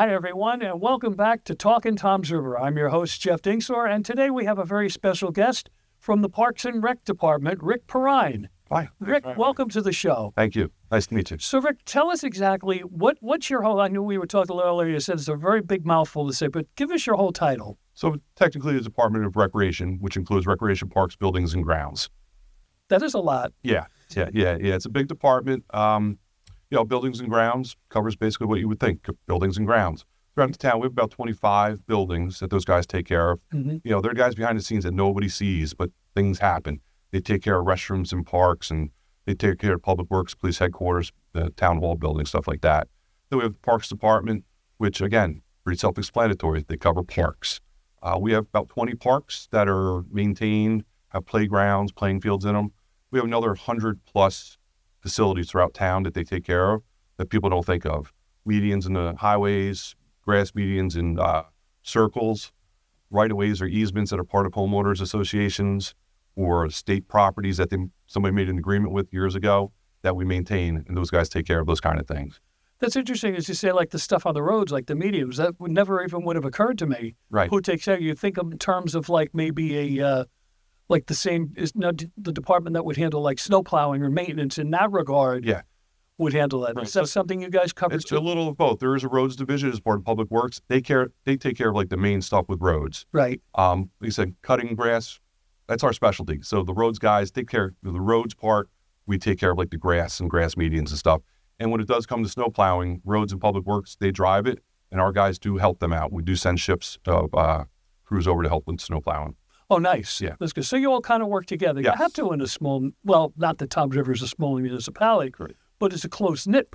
Hi, everyone, and welcome back to Talkin' Tom's River. I'm your host, Jeff Dingsor, and today we have a very special guest from the Parks and Rec Department, Rick Perrine. Hi. Rick, welcome to the show. Thank you. Nice to meet you. So, Rick, tell us exactly what's your whole, I knew we were talking a little earlier, you said it's a very big mouthful to say, but give us your whole title. So technically the Department of Recreation, which includes recreation parks, buildings, and grounds. That is a lot. Yeah. It's a big department. Buildings and grounds covers basically what you would think, buildings and grounds. Throughout the town, we have about 25 buildings that those guys take care of. Mm-hmm. They're guys behind the scenes that nobody sees, but things happen. They take care of restrooms and parks, and they take care of public works, police headquarters, the town hall building, stuff like that. Then we have the Parks Department, which, again, pretty self-explanatory. They cover parks. We have about 20 parks that are maintained, have playgrounds, playing fields in them. We have another 100-plus facilities throughout town that they take care of that people don't think of. Medians in the highways, grass medians in circles, right-of-ways or easements that are part of homeowners associations or state properties that somebody made an agreement with years ago that we maintain, and those guys take care of those kind of things. That's interesting, as you say, like the stuff on the roads, like the mediums, that never even would have occurred to me. Right. Who takes care? You think of in terms of like maybe like the same, is not the department that would handle like snow plowing or maintenance in that regard. Yeah. Would handle that. Right. Is that something you guys cover It's too? a little of both. There is a roads division as part of public works. They take care of like the main stuff with roads. Right. Like I said, cutting grass, that's our specialty. So the roads guys take care of the roads part. We take care of like the grass and grass medians and stuff. And when it does come to snow plowing, roads and public works, they drive it, and our guys do help them out. We do send shifts of crews over to help with snow plowing. Oh, nice. Yeah. That's good. So you all kind of work together. Yes. You have to in a small, well, not that Tom's River is a small municipality, Correct. but it's a close-knit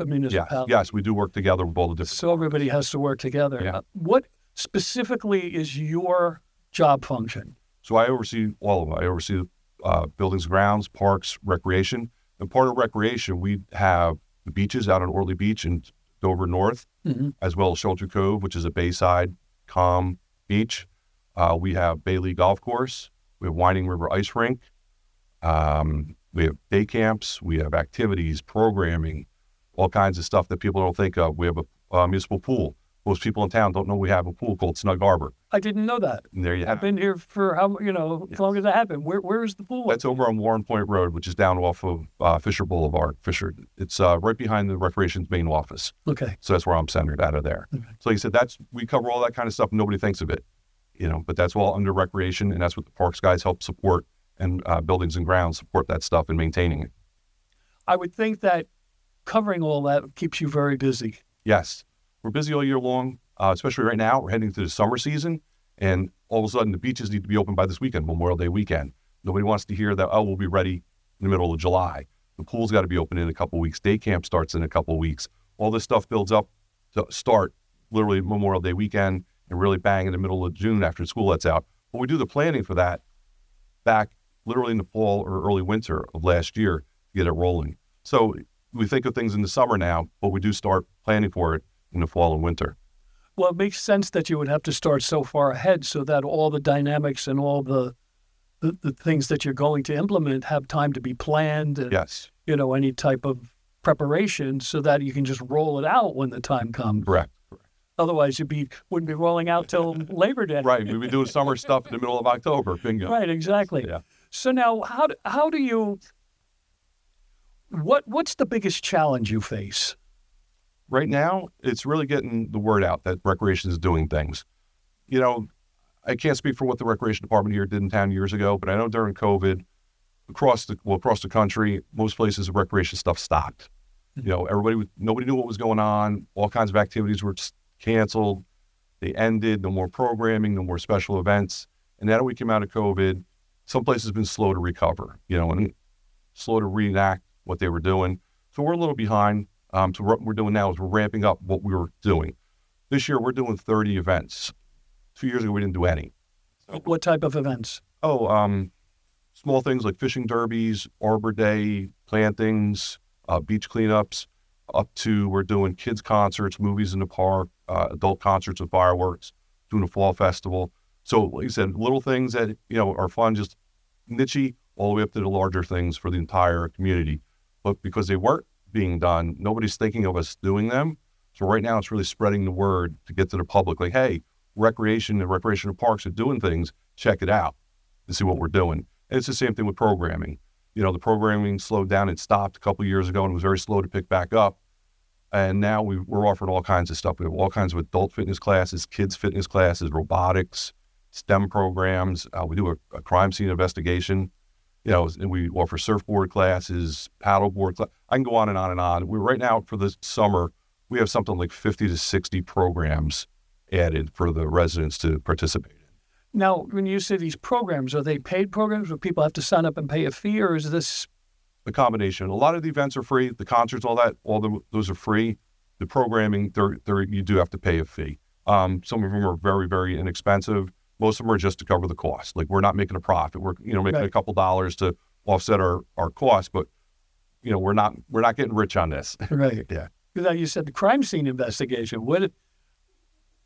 municipality. Yes, we do work together with all the different. So everybody has to work together. Yeah. What specifically is your job function? So I oversee all of them. I oversee buildings, grounds, parks, recreation. And part of recreation, we have the beaches out on Ortley Beach and Dover North, as well as Shelter Cove, which is a bayside, calm beach. We have Bailey Golf Course. We have Winding River Ice Rink. We have day camps. We have activities, programming, all kinds of stuff that people don't think of. We have a municipal pool. Most people in town don't know we have a pool called Snug Harbor. I didn't know that. And there you have I've been here for as long as I have been. Where is the pool? That's over on Warren Point Road, which is down off of Fisher Boulevard. It's right behind the Recreation's main office. Okay. So that's where I'm centered out of there. Okay. So like I said, we cover all that kind of stuff. Nobody thinks of it, but that's all under recreation, and that's what the parks guys help support, and buildings and grounds support that stuff and maintaining it. I would think that covering all that keeps you very busy. Yes. We're busy all year long, especially right now. We're heading to the summer season, and all of a sudden the beaches need to be open by this weekend, Memorial Day weekend. Nobody wants to hear that, we'll be ready in the middle of July. The pool's got to be open in a couple of weeks. Day camp starts in a couple of weeks. All this stuff builds up to start literally Memorial Day weekend and really bang in the middle of June after school lets out. But we do the planning for that back literally in the fall or early winter of last year to get it rolling. So we think of things in the summer now, but we do start planning for it in the fall and winter. Well, it makes sense that you would have to start so far ahead so that all the dynamics and all the things that you're going to implement have time to be planned and, Yes. Any type of preparation so that you can just roll it out when the time comes. Correct. Otherwise, wouldn't be rolling out till Labor Day. Right. We've been doing summer stuff in the middle of October. Bingo. Right, exactly. Yeah. So now, how do you, what's the biggest challenge you face? Right now, it's really getting the word out that recreation is doing things. I can't speak for what the recreation department here did in town years ago, but I know during COVID, across the country, most places the recreation stuff stopped. Nobody knew what was going on. All kinds of activities were canceled. They ended. No more programming, no more special events. And now that we came out of COVID, some places have been slow to recover, and slow to reenact what they were doing. So we're a little behind. So what we're doing now is we're ramping up what we were doing. This year, we're doing 30 events. 2 years ago, we didn't do any. What type of events? Small things like fishing derbies, Arbor Day, plantings, beach cleanups, up to we're doing kids concerts, movies in the park, adult concerts with fireworks, doing a fall festival. So like I said, little things that, are fun, just niche, all the way up to the larger things for the entire community. But because they weren't being done, nobody's thinking of us doing them. So right now it's really spreading the word to get to the public, like, hey, recreation and recreational parks are doing things, check it out and see what we're doing. And it's the same thing with programming. The programming slowed down and stopped a couple of years ago and was very slow to pick back up. And now we're offering all kinds of stuff. We have all kinds of adult fitness classes, kids fitness classes, robotics, STEM programs. We do a crime scene investigation, and we offer surfboard classes, paddleboard classes. I can go on and on and on. Right now for the summer, we have something like 50 to 60 programs added for the residents to participate in. Now, when you say these programs, are they paid programs where people have to sign up and pay a fee, or is this? A combination. A lot of the events are free. The concerts, all that, those are free. The programming, you do have to pay a fee. Some of them are very, very inexpensive. Most of them are just to cover the cost. Like, we're not making a profit. We're making Right. a couple dollars to offset our costs, but we're not getting rich on this. Right. Yeah. Now, you said the crime scene investigation.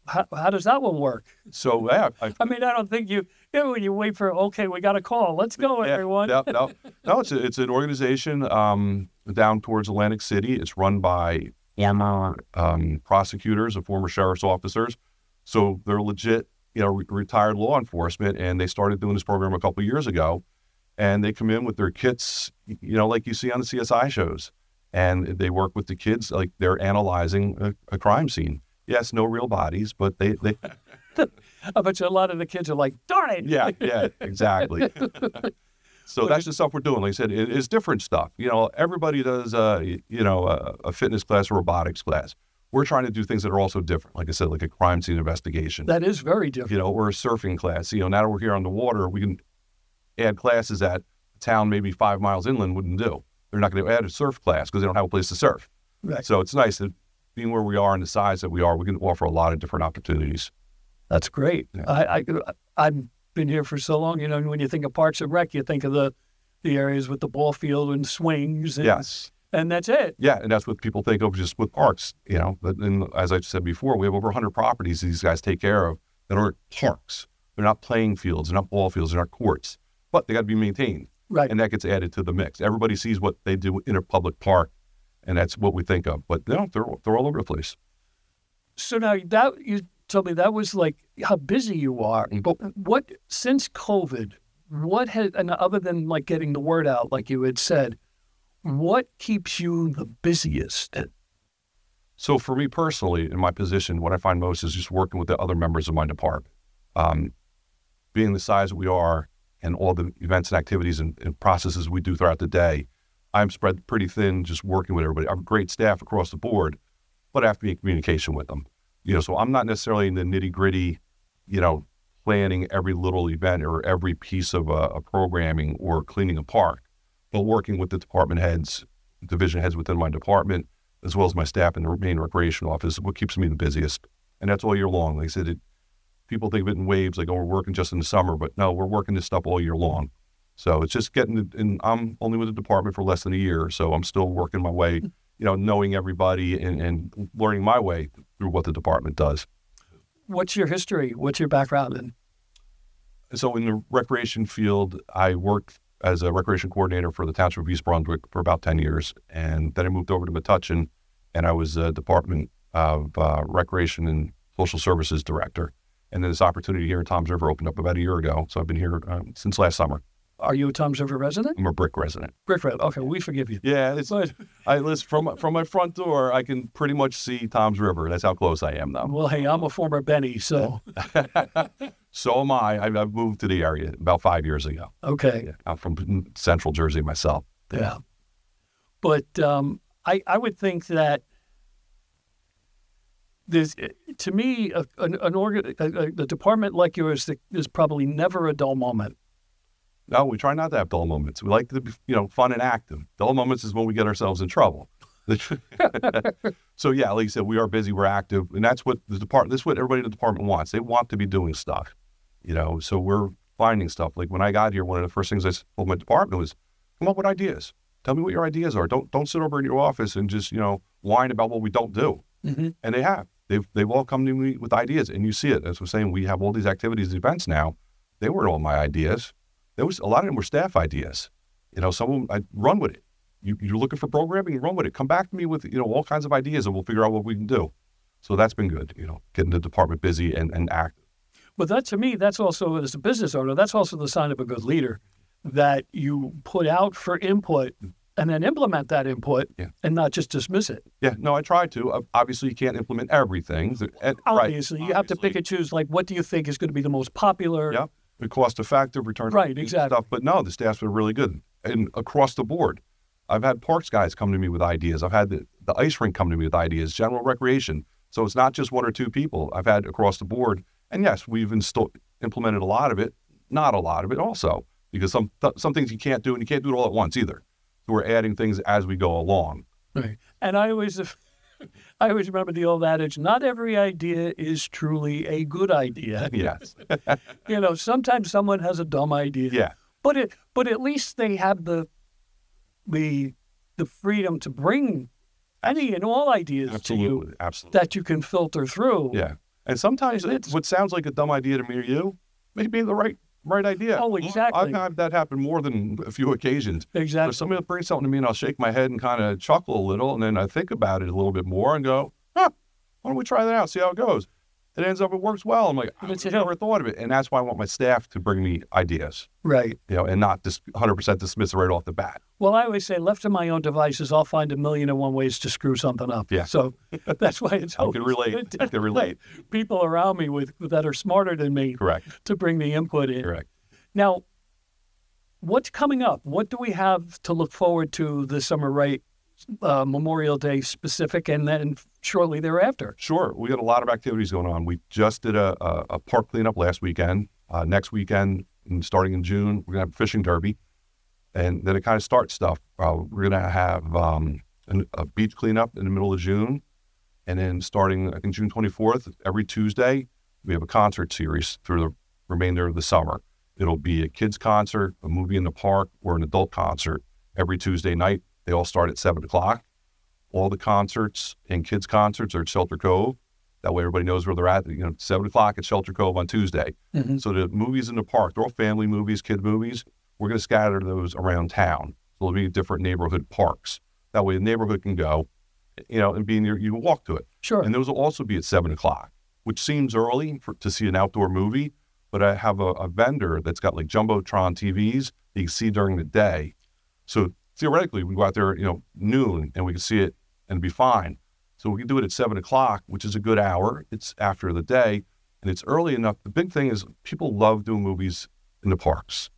How does that one work? So yeah, I mean, I don't think when you wait for, okay, we got a call. Let's go, everyone. No, it's an organization down towards Atlantic City. It's run by prosecutors and former sheriff's officers. So they're legit, retired law enforcement, and they started doing this program a couple of years ago. And they come in with their kits, like you see on the CSI shows, and they work with the kids like they're analyzing a crime scene. Yes, no real bodies, but they I bet you a lot of the kids are like, darn it. Yeah, exactly. So that's the stuff we're doing. Like I said, it's different stuff. Everybody does, a fitness class or robotics class. We're trying to do things that are also different. Like I said, like a crime scene investigation. That is very different. Or a surfing class. Now that we're here on the water, we can add classes that a town maybe 5 miles inland wouldn't do. They're not going to add a surf class because they don't have a place to surf. Right. So it's nice that being where we are and the size that we are, we can offer a lot of different opportunities. That's great. Yeah. I've been here for so long. When you think of Parks and Rec, you think of the areas with the ball field and swings. And, Yes. And that's it. Yeah, and that's what people think of just with parks, But as I said before, we have over 100 properties these guys take care of that aren't parks. They're not playing fields. They're not ball fields. They're not courts. But they got to be maintained. Right. And that gets added to the mix. Everybody sees what they do in a public park, and that's what we think of. But no, they're all over the place. So now you told me that was like how busy you are. But since COVID, and other than like getting the word out, like you had said, what keeps you the busiest? So for me personally, in my position, what I find most is just working with the other members of my department. Being the size that we are and all the events and activities and processes we do throughout the day, I'm spread pretty thin just working with everybody. I have great staff across the board, but I have to be in communication with them. So I'm not necessarily in the nitty-gritty, planning every little event or every piece of a programming or cleaning a park, but working with the department heads, division heads within my department, as well as my staff in the main recreation office, is what keeps me the busiest. And that's all year long. Like I said, people think of it in waves, like, oh, we're working just in the summer, but no, we're working this stuff all year long. So it's just and I'm only with the department for less than a year, so I'm still working my way, knowing everybody and learning my way through what the department does. What's your history? What's your background in? So in the recreation field, I worked as a recreation coordinator for the Township of East Brunswick for about 10 years. And then I moved over to Metuchen, and I was a Department of Recreation and Social Services Director. And then this opportunity here in Toms River opened up about a year ago. So I've been here since last summer. Are you a Toms River resident? I'm a Brick resident. Brick resident. Okay, we forgive you. Yeah, listen, from my front door, I can pretty much see Toms River. That's how close I am, though. Well, hey, I'm a former Benny, so. So am I. I've moved to the area about 5 years ago. Okay. Yeah, I'm from Central Jersey myself. Yeah. But I would think that there's, to me, a department like yours, there's probably never a dull moment. No, we try not to have dull moments. We like to be, fun and active. Dull moments is when we get ourselves in trouble. So yeah, like you said, we are busy, we're active, and that's what that's what everybody in the department wants. They want to be doing stuff, so we're finding stuff. Like when I got here, one of the first things I told my department was, come up with ideas. Tell me what your ideas are. Don't sit over in your office and just, whine about what we don't do. Mm-hmm. And they have. They've all come to me with ideas, and you see it. As we're saying, we have all these activities and events now. They weren't all my ideas. A lot of them were staff ideas. Some of them, I'd run with it. you're looking for programming, run with it. Come back to me with, all kinds of ideas, and we'll figure out what we can do. So that's been good, getting the department busy and active. But that, to me, that's also, as a business owner, that's also the sign of a good leader, that you put out for input and then implement that input and not just dismiss it. Yeah, no, I try to. Obviously, you can't implement everything. Obviously, you have to pick and choose, like, what do you think is going to be the most popular? Yeah, the cost-effective, return exactly. stuff. But no, the staff's been really good. And across the board, I've had parks guys come to me with ideas. I've had the ice rink come to me with ideas, general recreation. So it's not just one or two people. I've had across the board. And yes, we've implemented a lot of it, not a lot of it also, because some things you can't do, and you can't do it all at once either. So we're adding things as we go along. Right. And I always remember the old adage, not every idea is truly a good idea. Yes. Sometimes someone has a dumb idea. Yeah. But at least they have the freedom to bring any and all ideas to you that you can filter through. Yeah. And sometimes what sounds like a dumb idea to me or you may be the right idea. Oh, exactly. I've had that happen more than a few occasions. Exactly. So somebody will bring something to me and I'll shake my head and kind of chuckle a little, and then I think about it a little bit more and go, why don't we try that out, see how it goes? It ends up, it works well. I'm like, I never thought of it. And that's why I want my staff to bring me ideas. Right. And not just 100% dismiss it right off the bat. Well, I always say, left to my own devices, I'll find 1,000,001 ways to screw something up. Yeah. So that's why it's always I can relate. People around me that are smarter than me. Correct. To bring the input in. Correct. Now, what's coming up? What do we have to look forward to this summer, right? Memorial Day specific, and then shortly thereafter. Sure. We got a lot of activities going on. We just did a park cleanup last weekend. Next weekend, starting in June, we're going to have a fishing derby. And then it kind of starts stuff. We're going to have a beach cleanup in the middle of June. And then starting, I think, June 24th, every Tuesday, we have a concert series through the remainder of the summer. It'll be a kids concert, a movie in the park, or an adult concert every Tuesday night. They all start at 7 o'clock. All the concerts and kids' concerts are at Shelter Cove. That way everybody knows where they're at. 7 o'clock at Shelter Cove on Tuesday. Mm-hmm. So the movies in the park, they're all family movies, kid movies. We're going to scatter those around town. So there'll be different neighborhood parks. That way the neighborhood can go, and be near, you can walk to it. Sure. And those will also be at 7 o'clock, which seems early to see an outdoor movie. But I have a vendor that's got like Jumbotron TVs that you can see during the day. So theoretically, we go out there, noon, and we can see it and be fine. So we can do it at 7 o'clock, which is a good hour. It's after the day, and it's early enough. The big thing is people love doing movies in the parks.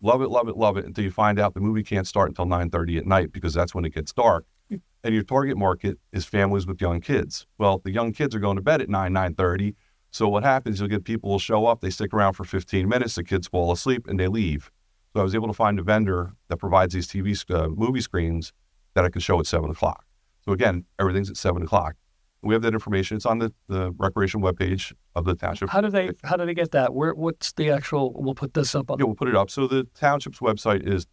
Love it, love it, love it, until you find out the movie can't start until 9:30 at night, because that's when it gets dark. And your target market is families with young kids. Well, the young kids are going to bed at 9:30. So what happens, you'll get people will show up, they stick around for 15 minutes, the kids fall asleep, and they leave. So I was able to find a vendor that provides these movie screens that I can show at 7 o'clock. So again, everything's at 7 o'clock. We have that information. It's on the recreation webpage of the township. How do they get that? What's the actual? We'll put this up on. Yeah, we'll put it up. So the township's website is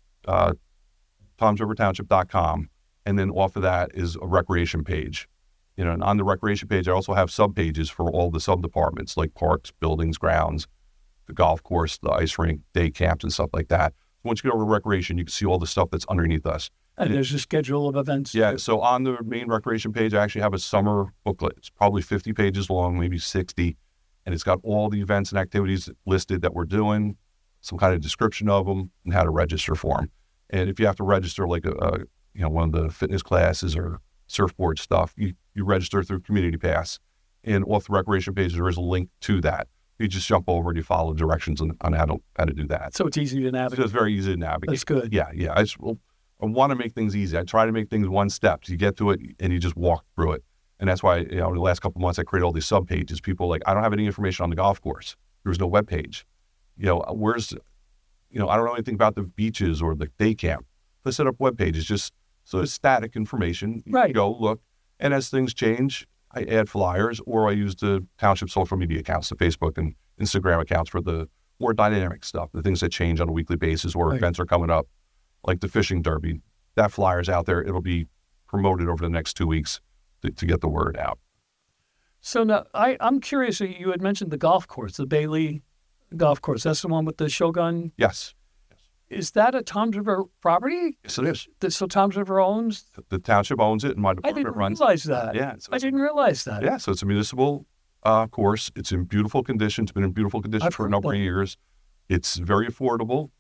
tomsrivertownship.com, and then off of that is a recreation page. And on the recreation page, I also have sub-pages for all the sub-departments, like parks, buildings, grounds, the golf course, the ice rink, day camps, and stuff like that. Once you get over to recreation, you can see all the stuff that's underneath us. And there's a schedule of events. Yeah, so on the main recreation page, I actually have a summer booklet. It's probably 50 pages long, maybe 60, and it's got all the events and activities listed that we're doing, some kind of description of them, and how to register for them. And if you have to register, like one of the fitness classes or surfboard stuff, you register through Community Pass. And off the recreation page, there is a link to that. You just jump over and you follow directions on how to do that. So it's easy to navigate. It's very easy to navigate. That's good. Yeah. I want to make things easy. I try to make things one step. You get to it and you just walk through it. And that's why, the last couple of months I created all these sub pages. People are like, I don't have any information on the golf course. There's no web page. I don't know anything about the beaches or the day camp. Let's set up web pages just so it's static information. You right. can go look. And as things change, I add flyers, or I use the township social media accounts, the Facebook and Instagram accounts, for the more dynamic stuff, the things that change on a weekly basis, or right. events are coming up, like the fishing derby. That flyer's out there. It'll be promoted over the next 2 weeks to get the word out. So now I'm curious, you had mentioned the golf course, the Bailey golf course. That's the one with the Shogun? Yes. Is that a Toms River property? Yes, it is. So Toms River owns? The township owns it, and my I department didn't runs realize that. it. Yeah. So I didn't realize that. Yeah, so it's a municipal course. It's in beautiful condition. It's been in beautiful condition I've for a heard number that. of years. It's very affordable.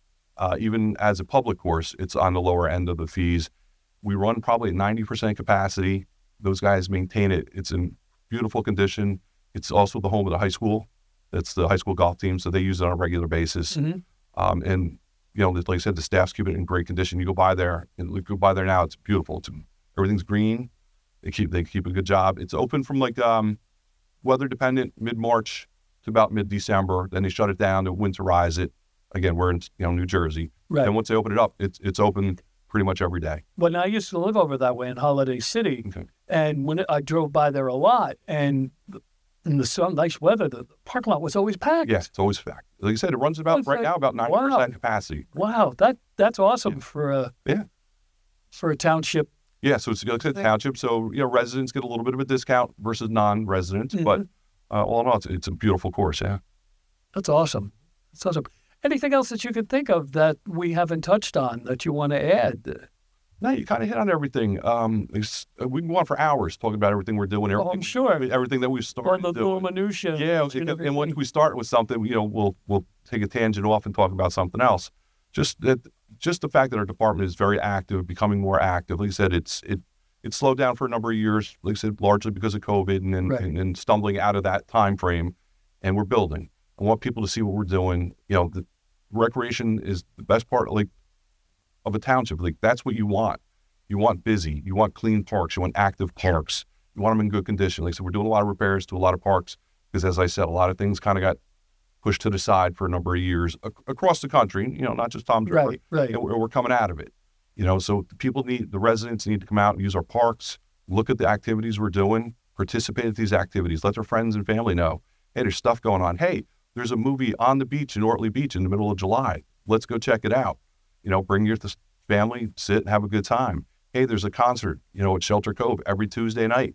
Even as a public course, it's on the lower end of the fees. We run probably at 90% capacity. Those guys maintain it. It's in beautiful condition. It's also the home of the high school. It's the high school golf team, so they use it on a regular basis. Mm-hmm. And like I said, the staff's keep it in great condition. You go by there, and you go by there now. It's beautiful. Everything's green. They keep a good job. It's open from like weather dependent mid-March to about mid-December. Then they shut it down to winterize it. Again, we're in New Jersey. Right. And once they open it up, it's open pretty much every day. Well, I used to live over that way in Holiday City, Okay. and when I drove by there a lot, and in the sun, nice weather, the parking lot was always packed. Yeah, it's always packed. Like I said, it runs about It's right like, now about 90% wow. capacity. Wow, that's awesome for a township. Yeah, so it's like a township. So residents get a little bit of a discount versus non-residents, but all in all, it's a beautiful course. Yeah. That's awesome. That's awesome. Anything else that you can think of that we haven't touched on that you want to add? No, you kind of hit on everything. We can go on for hours talking about everything we're doing. I'm sure. Everything that we've started On the little doing. minutiae. Yeah, and once we start with something, we'll take a tangent off and talk about something else. Just the fact that our department is very active, becoming more active. Like I said, it slowed down for a number of years. Like I said, largely because of COVID and stumbling out of that time frame. And we're building. I want people to see what we're doing. The recreation is the best part, of a township. Like that's what you want. You want busy. You want clean parks. You want active parks. You want them in good condition. Like I said, we're doing a lot of repairs to a lot of parks because, as I said, a lot of things kind of got pushed to the side for a number of years across the country. Not just Tom's River. Right. And we're coming out of it. So the residents need to come out and use our parks, look at the activities we're doing, participate in these activities, let their friends and family know, hey, there's stuff going on. Hey, there's a movie on the beach in Ortley Beach in the middle of July. Let's go check it out. Bring your family, sit and have a good time. Hey, there's a concert, at Shelter Cove every Tuesday night.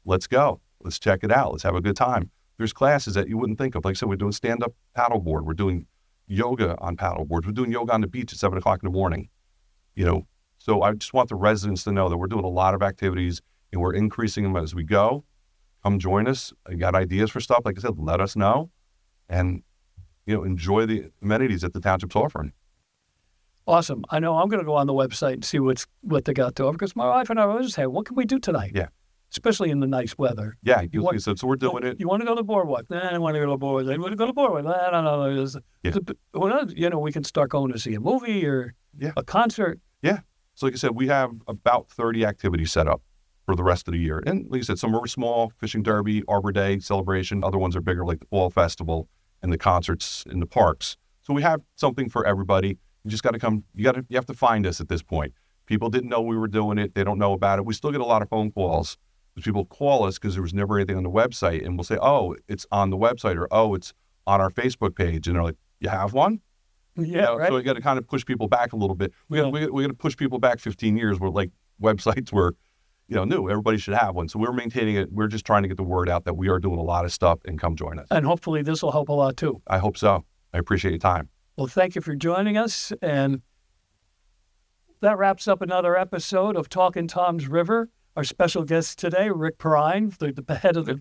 Let's go. Let's check it out. Let's have a good time. There's classes that you wouldn't think of. Like I said, we're doing stand-up paddleboard. We're doing yoga on paddleboards. We're doing yoga on the beach at 7 o'clock in the morning. So I just want the residents to know that we're doing a lot of activities and we're increasing them as we go. Come join us. You got ideas for stuff? Like I said, let us know and, enjoy the amenities that the township's offering. Awesome. I know I'm going to go on the website and see what they got to offer because my wife and I always say, what can we do tonight? Yeah. Especially in the nice weather. Yeah. So we're doing it. You want to go to the boardwalk? Nah, I don't want to go to the boardwalk. I want to go to the boardwalk. I don't know. Who knows? We can start going to see a movie or a concert. Yeah. So like I said, we have about 30 activities set up for the rest of the year. And like I said, some are small, fishing derby, Arbor Day celebration. Other ones are bigger, like the Fall Festival and the concerts in the parks. So we have something for everybody. You just got to come. You have to find us at this point. People didn't know we were doing it. They don't know about it. We still get a lot of phone calls. People call us because there was never anything on the website, and we'll say, "Oh, it's on the website," or "Oh, it's on our Facebook page," and they're like, "You have one?" Yeah, right. So we got to kind of push people back a little bit. We got to push people back 15 years where like websites were, new. Everybody should have one. So we're maintaining it. We're just trying to get the word out that we are doing a lot of stuff, and come join us. And hopefully this will help a lot too. I hope so. I appreciate your time. Well, thank you for joining us. And that wraps up another episode of Talkin' Tom's River. Our special guest today, Rick Perrine, the head of the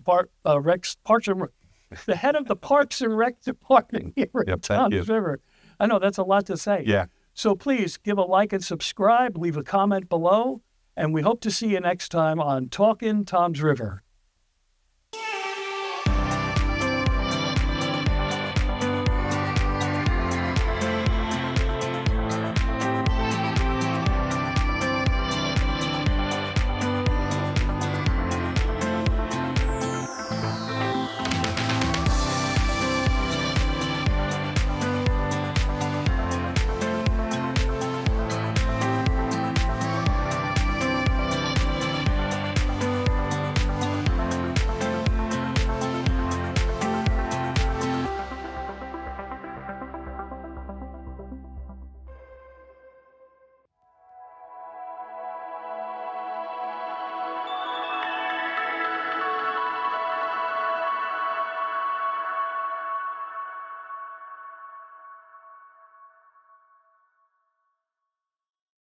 the head of the Parks and Rec Department here at Tom's River. I know that's a lot to say. Yeah. So please give a like and subscribe, leave a comment below, and we hope to see you next time on Talkin' Tom's River.